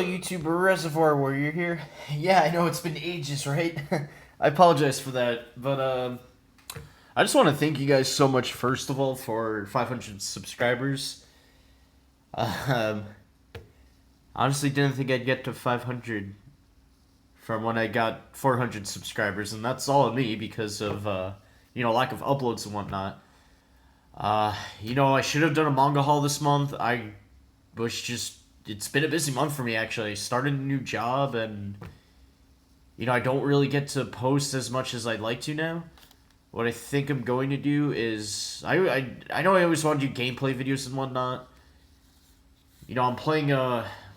Hello, YouTuber Reservoir Warrior here. Yeah, I know it's been ages, right? I apologize for that, but I just want to thank you guys so much, first of all, for 500 subscribers. Um, Honestly, didn't think I'd get to 500 from when I got 400 subscribers, and that's all of me because of lack of uploads and whatnot. I should have done a manga haul this month. I was just it's been a busy month for me actually. I started a new job and I don't really get to post as much as I'd like to now. What I think I'm going to do is I know I always want to do gameplay videos and whatnot. I'm playing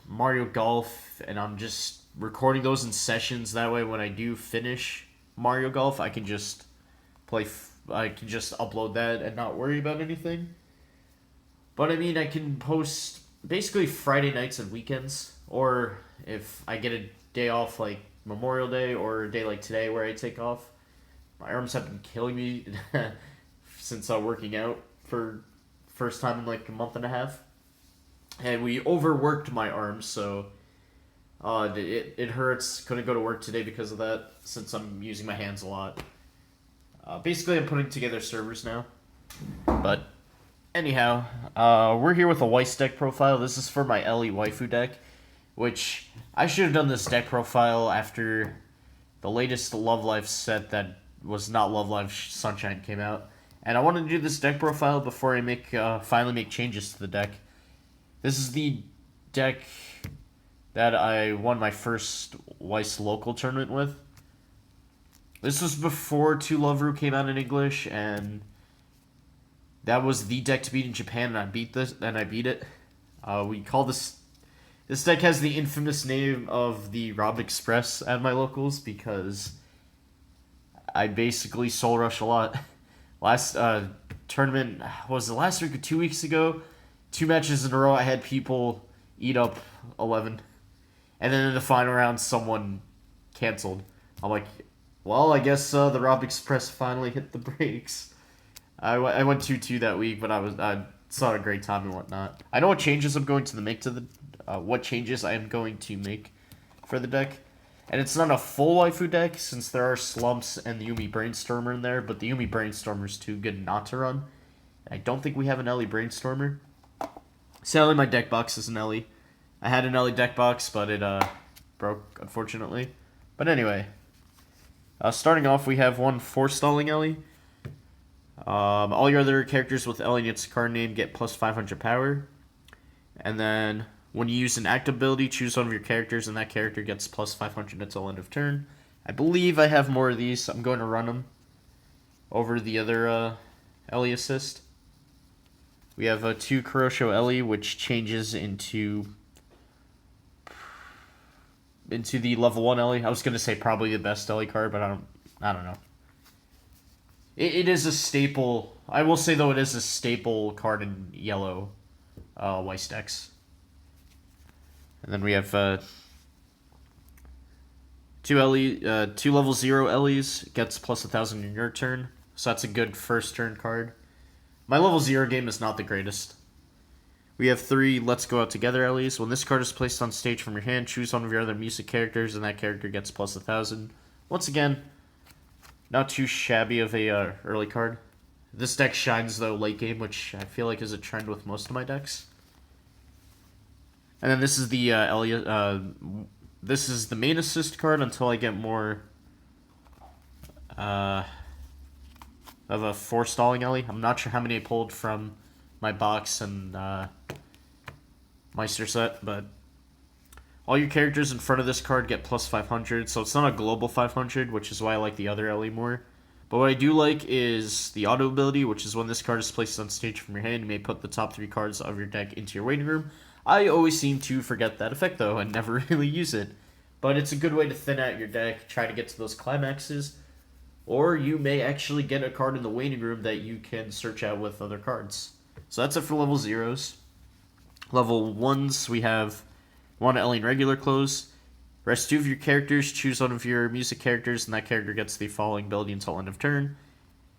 Mario Golf and I'm just recording those in sessions. That way, when I do finish Mario Golf, I can just I can just upload that and not worry about anything. But I mean, I can post basically Friday nights and weekends, or if I get a day off like Memorial Day or a day like today where I take off. My arms have been killing me since working out for first time in like a month and a half, and we overworked my arms, so it hurts. Couldn't go to work today because of that, since I'm using my hands a lot. Basically, I'm putting together servers now, but anyhow, we're here with a Weiss deck profile. This is for my Ellie Waifu deck, which I should have done this deck profile after the latest Love Life set that was not Love Life Sunshine came out. And I wanted to do this deck profile before I finally make changes to the deck. This is the deck that I won my first Weiss local tournament with. This was before To Love Ru came out in English, and that was the deck to beat in Japan, and I beat it. We call this deck has the infamous name of the Rob Express at my locals because I basically soul rush a lot. Last tournament was the last week or 2 weeks ago. 2 matches in a row, I had people eat up 11, and then in the final round, someone canceled. I'm like, well, I guess the Rob Express finally hit the brakes. I went 2-2 that week, but I saw a great time and whatnot. I know what changes I'm going to make to the what changes I am going to make for the deck, and it's not a full waifu deck since there are slumps and the Yumi Brainstormer in there, but the Yumi Brainstormer is too good not to run. I don't think we have an Ellie Brainstormer. Sadly, my deck box is an Ellie. I had an Ellie deck box, but it broke unfortunately. But anyway, starting off, we have one forestalling Ellie. All your other characters with Ellie and its card name get plus 500 power. And then, when you use an active ability, choose one of your characters, and that character gets plus 500 until end of turn. I believe I have more of these, so I'm going to run them over the other Ellie assist. We have 2 Kurosho Ellie, which changes into the level 1 Ellie. I was going to say probably the best Ellie card, but I don't know. It is a staple. I will say, though, it is a staple card in yellow Weiss decks. And then we have 2 level 0 Ellies, gets plus 1,000 in your turn. So that's a good first turn card. My level 0 game is not the greatest. We have 3 Let's Go Out Together Ellies. When this card is placed on stage from your hand, choose one of your other music characters, and that character gets plus 1,000. Once again, not too shabby of a early card. This deck shines, though, late game, which I feel like is a trend with most of my decks. And then this is the this is the main assist card until I get more of a forestalling Ellie. I'm not sure how many I pulled from my box and Meister set, but all your characters in front of this card get plus 500, so it's not a global 500, which is why I like the other Ellie more. But what I do like is the auto ability, which is when this card is placed on stage from your hand, you may put the top 3 cards of your deck into your waiting room. I always seem to forget that effect, though, and never really use it. But it's a good way to thin out your deck, try to get to those climaxes, or you may actually get a card in the waiting room that you can search out with other cards. So that's it for level 0s. Level 1s, we have 1 Ellie in regular clothes. Rest 2 of your characters, choose one of your music characters, and that character gets the following ability until end of turn.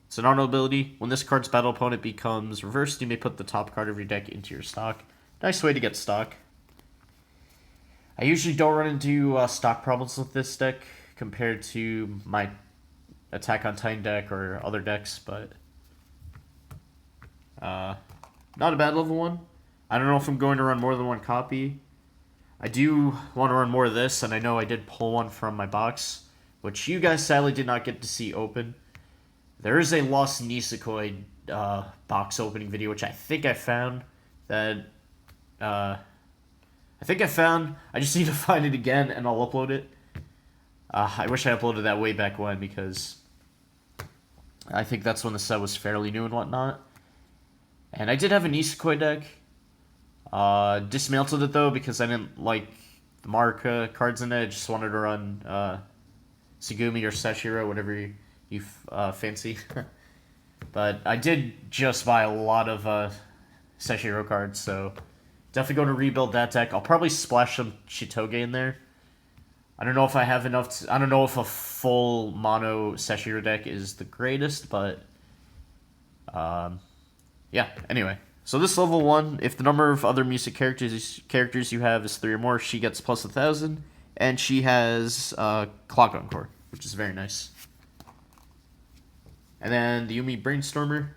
It's an auto ability. When this card's battle opponent becomes reversed, you may put the top card of your deck into your stock. Nice way to get stock. I usually don't run into stock problems with this deck compared to my Attack on Titan deck or other decks, but not a bad level 1. I don't know if I'm going to run more than one copy. I do want to run more of this, and I know I did pull one from my box, which you guys sadly did not get to see open. There is a Lost Nisekoi box opening video, which I think I found. I just need to find it again, and I'll upload it. I wish I uploaded that way back when, because I think that's when the set was fairly new and whatnot. And I did have a Nisekoi deck. Dismantled it, though, because I didn't like the Maruka cards in it. I just wanted to run Tsugumi or Seshiro, whatever you fancy. But I did just buy a lot of Seshiro cards, so definitely going to rebuild that deck. I'll probably splash some Shitoge in there. I don't know if I have enough I don't know if a full mono Seshiro deck is the greatest, but yeah, anyway. So this level 1, if the number of other music characters you have is 3 or more, she gets plus 1,000, and she has Clock Encore, which is very nice. And then the Yumi Brainstormer,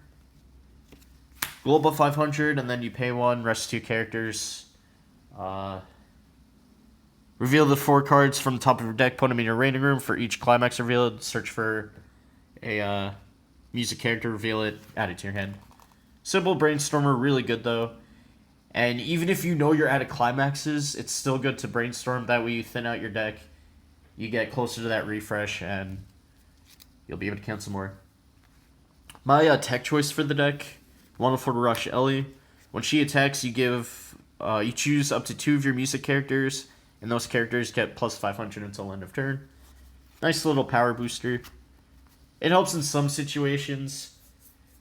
Global 500, and then you pay 1, rest 2 characters. Reveal the 4 cards from the top of your deck, put them in your rating room. For each climax revealed, search for a music character, reveal it, add it to your hand. Simple Brainstormer, really good though. And even if you know you're out of climaxes, it's still good to brainstorm. That way you thin out your deck, you get closer to that refresh, and you'll be able to cancel more. My tech choice for the deck, Wonderful to Rush Ellie. When she attacks, you choose up to 2 of your music characters, and those characters get plus 500 until end of turn. Nice little power booster. It helps in some situations.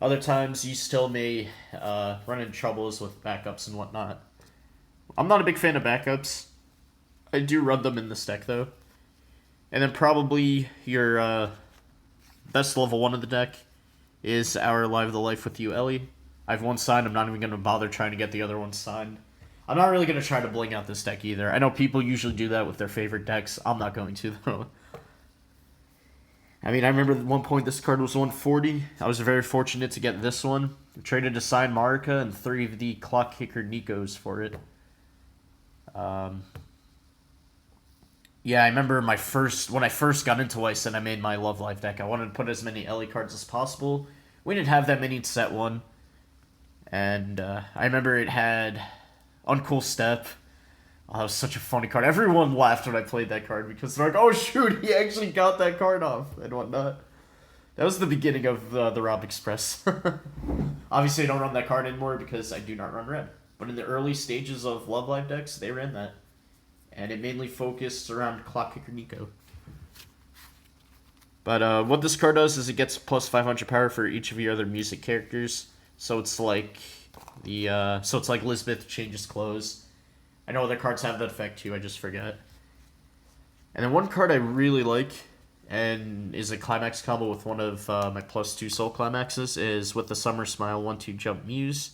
Other times, you still may run into troubles with backups and whatnot. I'm not a big fan of backups. I do run them in this deck, though. And then probably your best level 1 of the deck is our Live the Life with You, Ellie. I have 1 signed. I'm not even going to bother trying to get the other one signed. I'm not really going to try to bling out this deck either. I know people usually do that with their favorite decks. I'm not going to, though. I mean, I remember at one point this card was 140. I was very fortunate to get this one. I traded a signed Maruka and 3 of the Clock Kicker Nikos for it. Yeah, I remember when I first got into Weiss and I made my Love Life deck, I wanted to put as many Ellie cards as possible. We didn't have that many in set 1. And I remember it had Uncool Step. Oh, that was such a funny card. Everyone laughed when I played that card because they're like, oh shoot, he actually got that card off and whatnot. That was the beginning of the Rob Express. Obviously, I don't run that card anymore because I do not run red. But in the early stages of Love Live decks, they ran that. And it mainly focused around Clock Kicker Nico. But what this card does is it gets plus 500 power for each of your other music characters. So it's like Elizabeth changes clothes. I know other cards have that effect too, I just forget. And then one card I really like, and is a climax combo with one of my plus 2 soul climaxes, is with the Summer Smile 1-2 Jump Muse.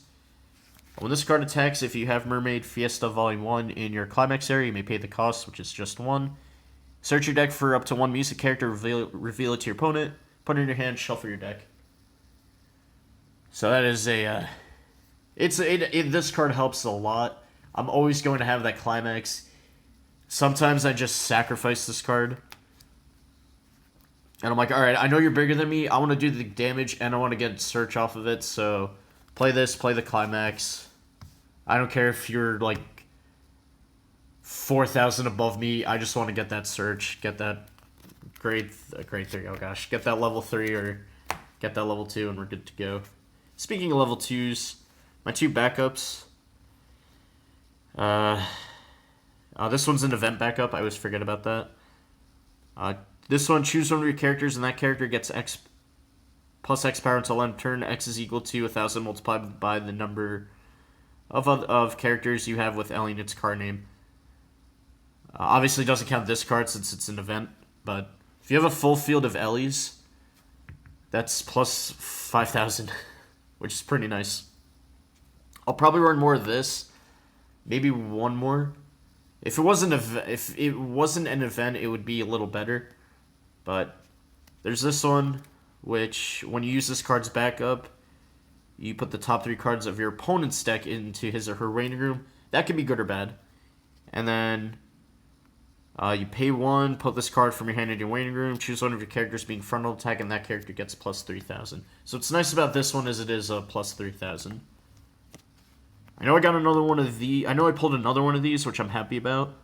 When this card attacks, if you have Mermaid Fiesta Volume 1 in your climax area, you may pay the cost, which is just 1. Search your deck for up to 1 music character, reveal it to your opponent, put it in your hand, shuffle your deck. So that is this card helps a lot. I'm always going to have that climax. Sometimes I just sacrifice this card. And I'm like, alright, I know you're bigger than me. I want to do the damage, and I want to get search off of it. So, play this, play the climax. I don't care if you're, like, 4,000 above me. I just want to get that search. Get that grade 3. Oh, gosh. Get that level 3 or get that level 2, and we're good to go. Speaking of level 2s, my 2 backups... this one's an event backup. I always forget about that. This one, choose one of your characters, and that character gets X plus X power until end turn. X is equal to 1,000 multiplied by the number of characters you have with Ellie in its card name. Obviously, doesn't count this card since it's an event, but if you have a full field of Ellies, that's plus 5,000, which is pretty nice. I'll probably run more of this. Maybe one more If it wasn't an event, it would be a little better. But there's this one, which when you use this card's backup, you put the top 3 cards of your opponent's deck into his or her waiting room. That can be good or bad. And then you pay 1, put this card from your hand into your waiting room, choose one of your characters being frontal attack, and that character gets plus 3,000. So what's nice about this one is it is a plus 3,000. I know I got another one of these. I know I pulled another one of these, which I'm happy about.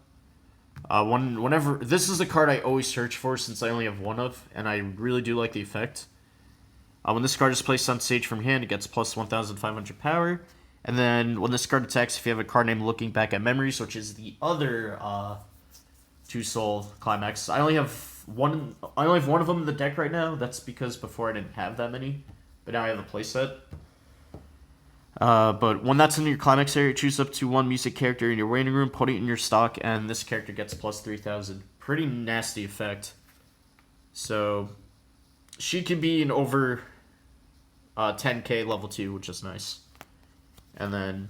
Whenever this is the card I always search for since I only have one of, and I really do like the effect. When this card is placed on stage from hand, it gets plus 1,500 power. And then when this card attacks, if you have a card named Looking Back at Memories, which is the other 2-soul climax. I only have one of them in the deck right now. That's because before I didn't have that many, but now I have a playset. But when that's in your climax area, choose up to 1 music character in your waiting room, put it in your stock, and this character gets plus 3,000. Pretty nasty effect. So she can be in over 10k level 2, which is nice. And then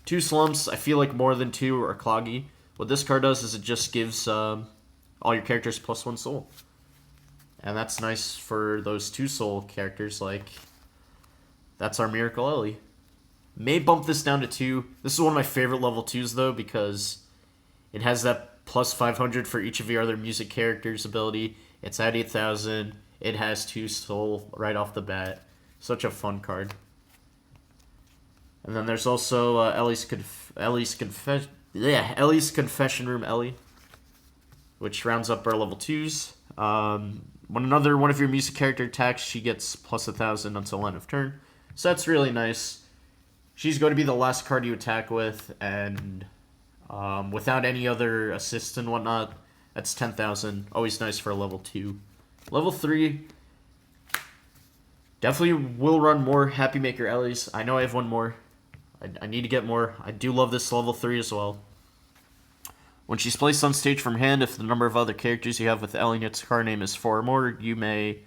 2 slumps. I feel like more than 2 are cloggy. What this card does is it just gives all your characters plus 1 soul. And that's nice for those 2 soul characters, like that's our Miracle Ellie. May bump this down to 2. This is one of my favorite level 2s though, because it has that plus 500 for each of your other music characters' ability. It's at 8,000. It has 2 soul right off the bat. Such a fun card. And then there's also Ellie's Confession Room Ellie, which rounds up our level 2s. When another one of your music character attacks, she gets plus 1,000 until end of turn. So that's really nice. She's going to be the last card you attack with, and without any other assists and whatnot, that's 10,000. Always nice for a level 2. Level 3, definitely will run more Happy Maker Ellies. I know I have one more. I need to get more. I do love this level 3 as well. When she's placed on stage from hand, if the number of other characters you have with Ellie and its card name is 4 or more, you may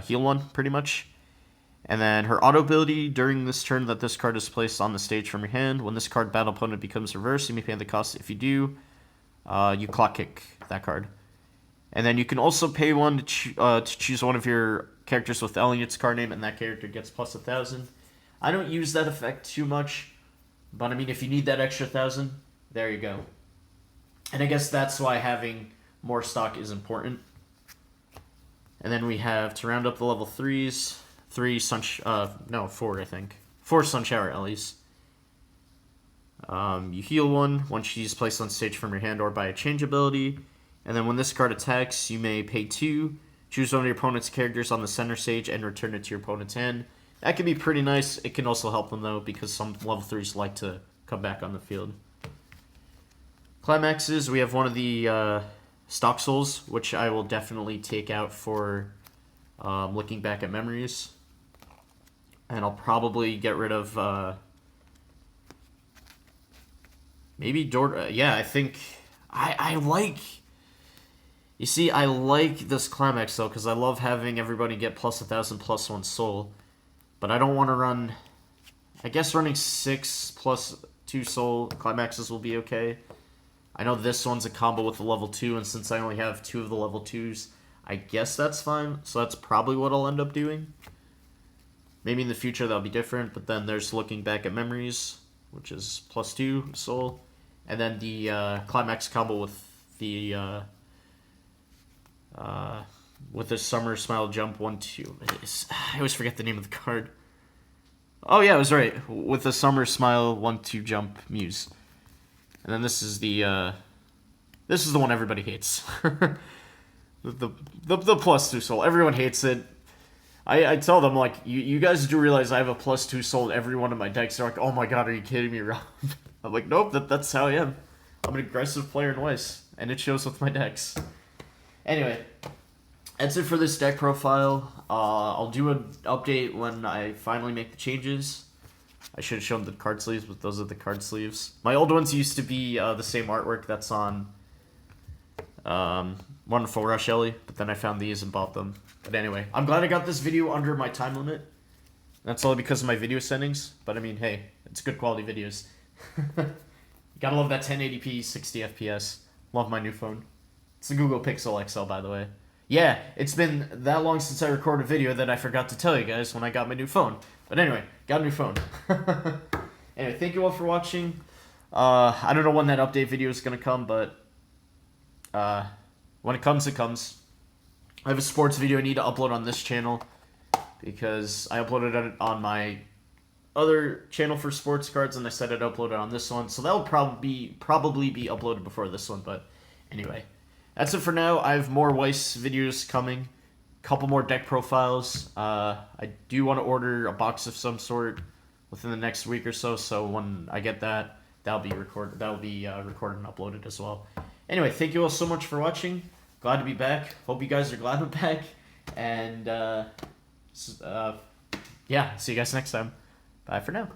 heal 1, pretty much. And then her auto ability, during this turn that this card is placed on the stage from your hand, when this card battle opponent becomes reversed, you may pay the cost. If you do, you clock kick that card. And then you can also pay 1 to choose one of your characters with Ellie and its card name, and that character gets plus 1,000. I don't use that effect too much, but I mean, if you need that extra 1,000, there you go. And I guess that's why having more stock is important. And then we have, to round up the level 3s, 4 I think. 4 Sun Shower Ellies. You heal 1 when she's placed on stage from your hand or by a change ability. And then when this card attacks, you may pay 2, choose one of your opponent's characters on the center stage, and return it to your opponent's hand. That can be pretty nice. It can also help them, though, because some level 3s like to come back on the field. Climaxes, we have one of the stock souls, which I will definitely take out for Looking Back at Memories. And I'll probably get rid of maybe yeah, I think I like. You see, I like this climax though, because I love having everybody get plus 1,000 plus 1 soul. But I don't want to run. I guess running 6 plus 2 soul climaxes will be okay. I know this one's a combo with the level 2, and since I only have 2 of the level 2s, I guess that's fine. So that's probably what I'll end up doing. Maybe in the future that'll be different, but then there's Looking Back at Memories, which is plus 2 soul. And then the climax combo with the Summer Smile Jump 1-2. I always forget the name of the card. Oh yeah, I was right. With the Summer Smile 1-2 Jump Muse. And then this is the one everybody hates. the plus 2 soul. Everyone hates it. I tell them, like, you guys do realize I have a plus 2 soul in every one of my decks. They're like, oh my god, are you kidding me, Rob? I'm like, nope, that's how I am. I'm an aggressive player in Weiss, and it shows with my decks. Anyway, that's it for this deck profile. I'll do an update when I finally make the changes. I should have shown the card sleeves, but those are the card sleeves. My old ones used to be the same artwork that's on Wonderful Rush Ellie, but then I found these and bought them. But anyway, I'm glad I got this video under my time limit. That's all because of my video settings, but I mean, hey, it's good quality videos. Gotta love that 1080p, 60 FPS. Love my new phone. It's the Google Pixel XL, by the way. Yeah, it's been that long since I recorded a video that I forgot to tell you guys when I got my new phone. But anyway, got a new phone. Anyway, thank you all for watching. I don't know when that update video is gonna come, but when it comes, it comes. I have a sports video I need to upload on this channel because I uploaded it on my other channel for sports cards, and I said I'd upload it on this one, so that will probably be uploaded before this one. But anyway, that's it for now. I have more Weiss videos coming, couple more deck profiles. I do want to order a box of some sort within the next week or so. So when I get that, that'll be recorded. Recorded and uploaded as well. Anyway, thank you all so much for watching. Glad to be back. Hope you guys are glad I'm back. And yeah, see you guys next time. Bye for now.